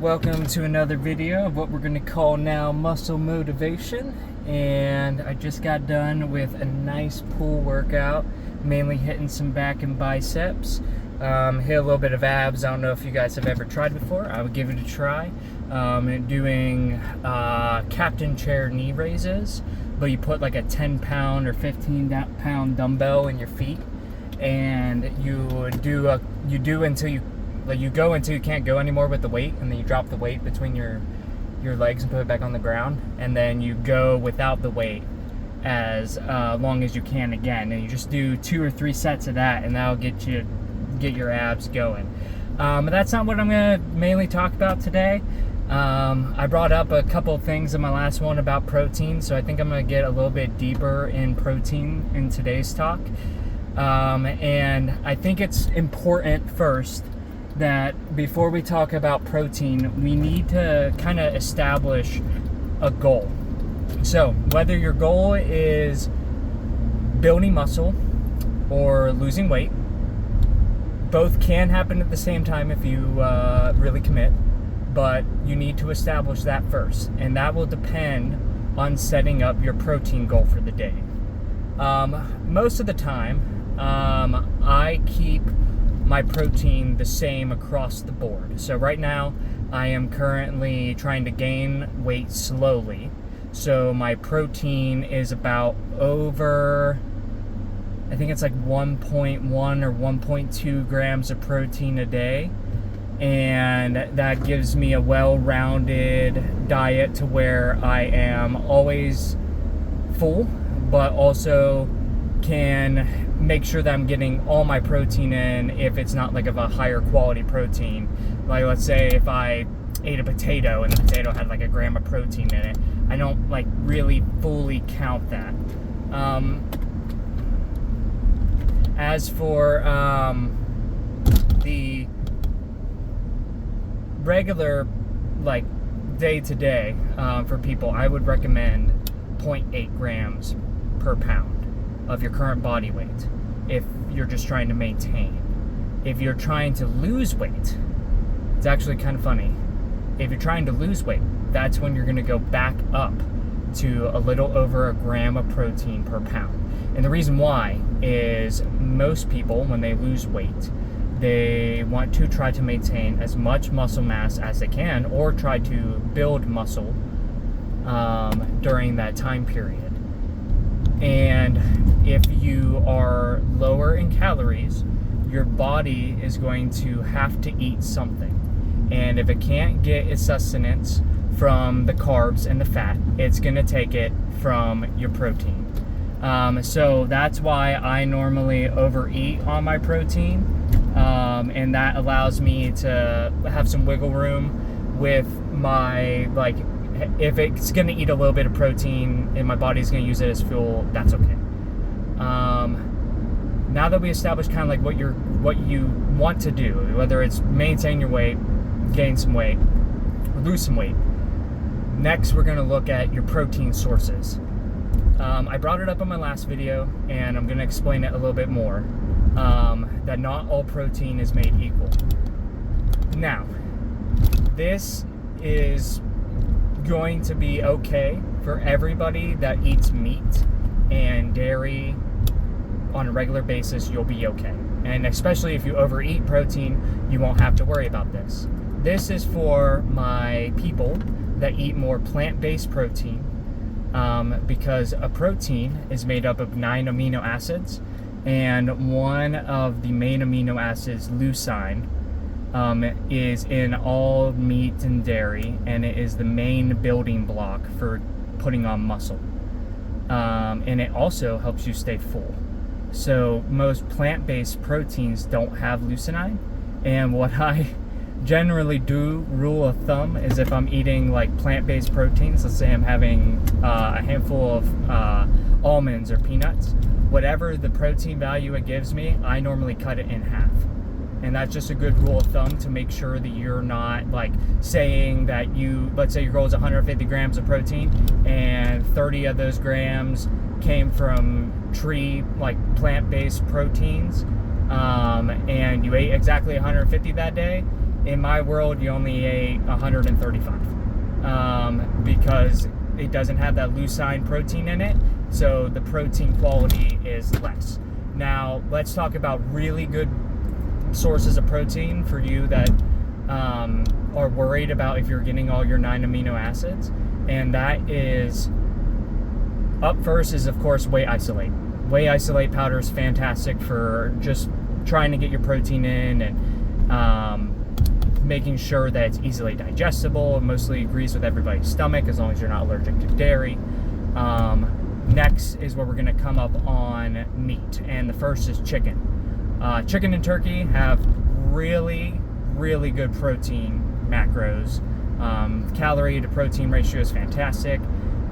Welcome to another video of what we're going to call now muscle motivation. And I just got done with a nice pull workout, mainly hitting some back and biceps. Hit a little bit of abs. I don't know if you guys have ever tried before. I would give it a try. Doing captain chair knee raises, but you put like a 10-pound or 15-pound dumbbell in your feet, and you do until you go until you can't go anymore with the weight, and then you drop the weight between your legs and put it back on the ground, and then you go without the weight as long as you can again, and you just do 2 or 3 sets of that, and that'll get your abs going. But that's not what I'm going to mainly talk about today. I brought up a couple things in my last one about protein, so I think I'm going to get a little bit deeper in protein in today's talk. And I think it's important first that before we talk about protein, we need to kind of establish a goal. So whether your goal is building muscle or losing weight, both can happen at the same time if you really commit, but you need to establish that first, and that will depend on setting up your protein goal for the day. Most of the time, I keep my protein the same across the board. So right now I am currently trying to gain weight slowly. So my protein is about over, I think it's like 1.1 or 1.2 grams of protein a day. And that gives me a well-rounded diet to where I am always full, but also can make sure that I'm getting all my protein in if it's not like of a higher quality protein. Like let's say if I ate a potato and the potato had like a gram of protein in it, I don't like really fully count that. As for the regular like day to day for people, I would recommend 0.8 grams per pound of your current body weight if you're just trying to maintain. If you're trying to lose weight, it's actually kind of funny. If you're trying to lose weight, that's when you're going to go back up to a little over a gram of protein per pound. And the reason why is most people, when they lose weight, they want to try to maintain as much muscle mass as they can, or try to build muscle during that time period. And if you are lower in calories, your body is going to have to eat something. And if it can't get its sustenance from the carbs and the fat, it's going to take it from your protein. So that's why I normally overeat on my protein. And that allows me to have some wiggle room with my, like, if it's going to eat a little bit of protein and my body's going to use it as fuel, that's okay. Now that we established kind of like what you want to do, whether it's maintain your weight, gain some weight, or lose some weight, next we're going to look at your protein sources. I brought it up in my last video, and I'm going to explain it a little bit more, that not all protein is made equal. Now, this is going to be okay for everybody that eats meat and dairy on a regular basis. You'll be okay, and especially if you overeat protein, you won't have to worry about this. This is for my people that eat more plant-based protein, because a protein is made up of 9 amino acids, and one of the main amino acids, leucine, is in all meat and dairy, and it is the main building block for putting on muscle. And it also helps you stay full. So most plant-based proteins don't have leucine, and what I generally do, rule of thumb, is if I'm eating like plant-based proteins, let's say I'm having a handful of almonds or peanuts, whatever the protein value it gives me, I normally cut it in half. And that's just a good rule of thumb to make sure that you're not like saying that let's say your goal is 150 grams of protein and 30 of those grams came from plant-based proteins, and you ate exactly 150 that day, In my world, you only ate 135 because it doesn't have that leucine protein in it, so the protein quality is less. Now, let's talk about really good sources of protein for you that are worried about if you're getting all your 9 amino acids, and that is, up first is, of course, whey isolate. Whey isolate powder is fantastic for just trying to get your protein in and making sure that it's easily digestible. It mostly agrees with everybody's stomach as long as you're not allergic to dairy. Next is where we're going to come up on meat, and the first is chicken. Chicken and turkey have really, really good protein macros. Calorie to protein ratio is fantastic.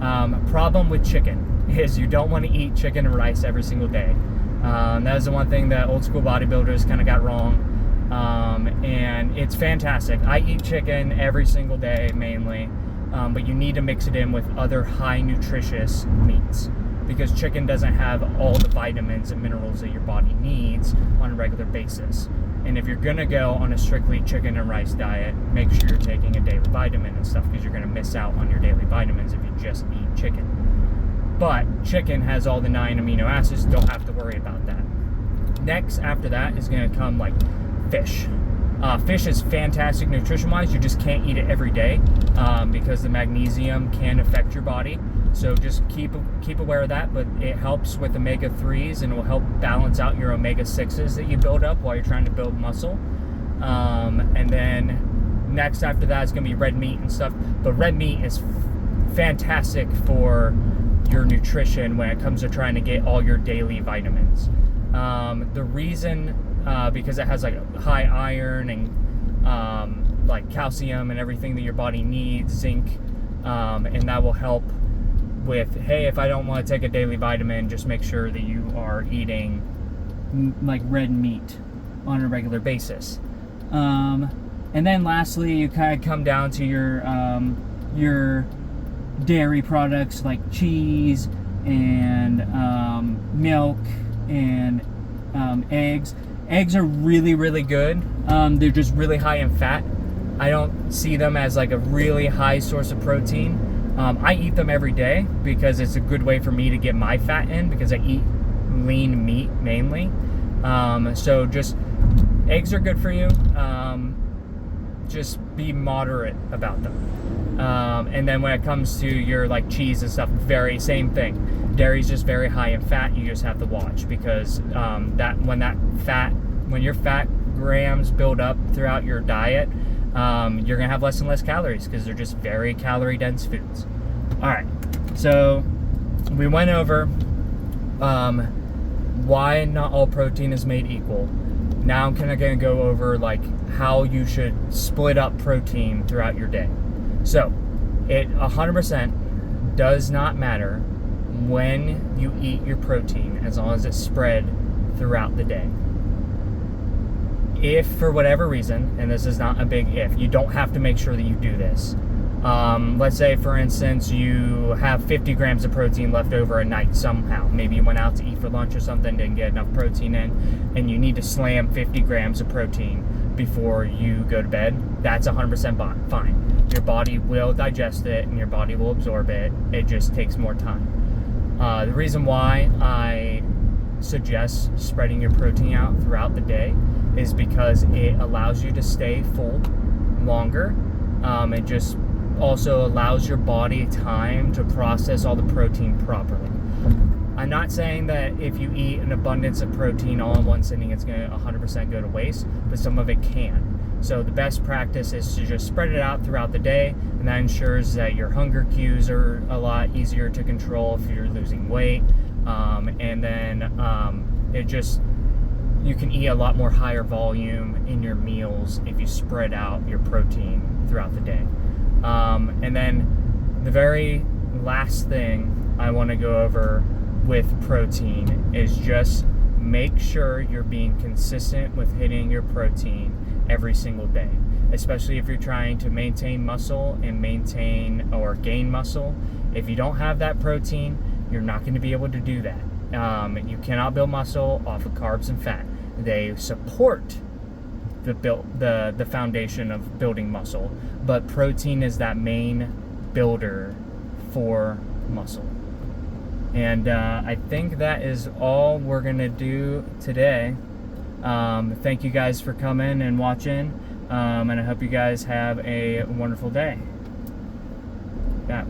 Problem with chicken is you don't want to eat chicken and rice every single day. That is the one thing that old school bodybuilders kind of got wrong. And it's fantastic. I eat chicken every single day mainly, but you need to mix it in with other high nutritious meats, because chicken doesn't have all the vitamins and minerals that your body needs on a regular basis. And if you're gonna go on a strictly chicken and rice diet, make sure you're taking a daily vitamin and stuff, because you're gonna miss out on your daily vitamins if you just eat chicken. But chicken has all the 9 amino acids, don't have to worry about that. Next, after that, is gonna come like fish. Fish is fantastic nutrition-wise. You just can't eat it every day because the magnesium can affect your body. So just keep aware of that. But it helps with omega-3s, and it will help balance out your omega-6s that you build up while you're trying to build muscle. And then next after that is going to be red meat and stuff. But red meat is fantastic for your nutrition when it comes to trying to get all your daily vitamins. The reason, because it has like high iron and like calcium and everything that your body needs, zinc, and that will help with, hey, if I don't want to take a daily vitamin, just make sure that you are eating like red meat on a regular basis. And then lastly, you kind of come down to your dairy products like cheese and milk and eggs. Eggs are really, really good. They're just really high in fat. I don't see them as like a really high source of protein. I eat them every day because it's a good way for me to get my fat in, because I eat lean meat mainly. So just eggs are good for you. Just be moderate about them. And then when it comes to your like cheese and stuff, very same thing. Dairy's just very high in fat. You just have to watch, because when your fat grams build up throughout your diet, you're gonna have less and less calories, because they're just very calorie dense foods. All right, so we went over why not all protein is made equal. Now I'm kind of gonna go over like how you should split up protein throughout your day. So it 100% does not matter when you eat your protein, as long as it's spread throughout the day. If for whatever reason, and this is not a big if, you don't have to make sure that you do this. Let's say, for instance, you have 50 grams of protein left over at night somehow. Maybe you went out to eat for lunch or something, didn't get enough protein in, and you need to slam 50 grams of protein before you go to bed. That's 100% fine. Your body will digest it and your body will absorb it. It just takes more time. The reason why I suggest spreading your protein out throughout the day is because it allows you to stay full longer. It just also allows your body time to process all the protein properly. I'm not saying that if you eat an abundance of protein all in one sitting, it's going to 100% go to waste, but some of it can. So the best practice is to just spread it out throughout the day, and that ensures that your hunger cues are a lot easier to control if you're losing weight. And then you can eat a lot more higher volume in your meals if you spread out your protein throughout the day. And then the very last thing I want to go over with protein is just make sure you're being consistent with hitting your protein every single day, especially if you're trying to maintain muscle and maintain or gain muscle. If you don't have that protein, you're not going to be able to do that. You cannot build muscle off of carbs and fat. They support the foundation of building muscle, but protein is that main builder for muscle. And I think that is all we're gonna do today. Thank you guys for coming and watching, and I hope you guys have a wonderful day. Yeah.